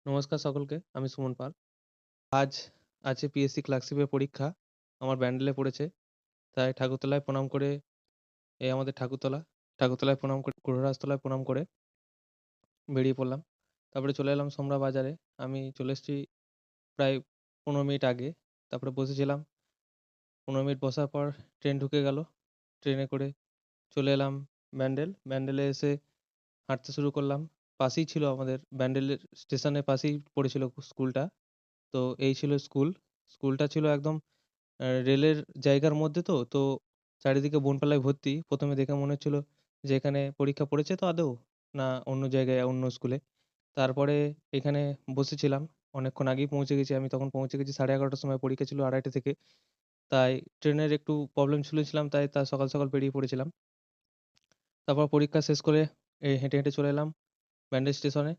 নমস্কার সকলকে। আমি সুমন পাল। আজ আছে পিএসসি ক্লার্কশিপের পরীক্ষা। আমার ব্যান্ডেলে পড়েছে। তাই ঠাকুরতলায় প্রণাম করে এই আমাদের ঠাকুরতলায় প্রণাম করে কুড়োরাজতলায় প্রণাম করে বেরিয়ে পড়লাম। তারপরে চলে এলাম সোমরা বাজারে। আমি চলে এসেছি প্রায় ১৫ মিনিট আগে। তারপরে বসেছিলাম। ১৫ মিনিট বসার পর ট্রেন ঢুকে গেল। ট্রেনে করে চলে এলাম ব্যান্ডেল। ব্যান্ডেলে এসে হাঁটতে শুরু করলাম। পাশেই ছিল আমাদের ব্যান্ডেলের স্টেশনের পাশেই পড়েছিল স্কুলটা। তো এই ছিল স্কুল। স্কুলটা ছিল একদম রেলের জায়গার মধ্যে তো চারিদিকে বনপালায় ভর্তি। ১ম এ দেখে মনে হচ্ছিল যে এখানে পরীক্ষা পড়েছে তো আদৌ? না অন্য জায়গায় অন্য স্কুলে। তারপরে এখানে বসেছিলাম। অনেকক্ষণ আগেই পৌঁছে গেছি। আমি তখন পৌঁছে গেছি 11:30 টার সময়। পরীক্ষা ছিল 2:30 থেকে। তাই ট্রেনের একটু প্রবলেম শুনেছিলাম তাই সকাল বেরিয়ে পড়েছিলাম। তারপর পরীক্ষা শেষ করে হেঁটে চলে এলাম ব্যান্ডেল স্টেশনে।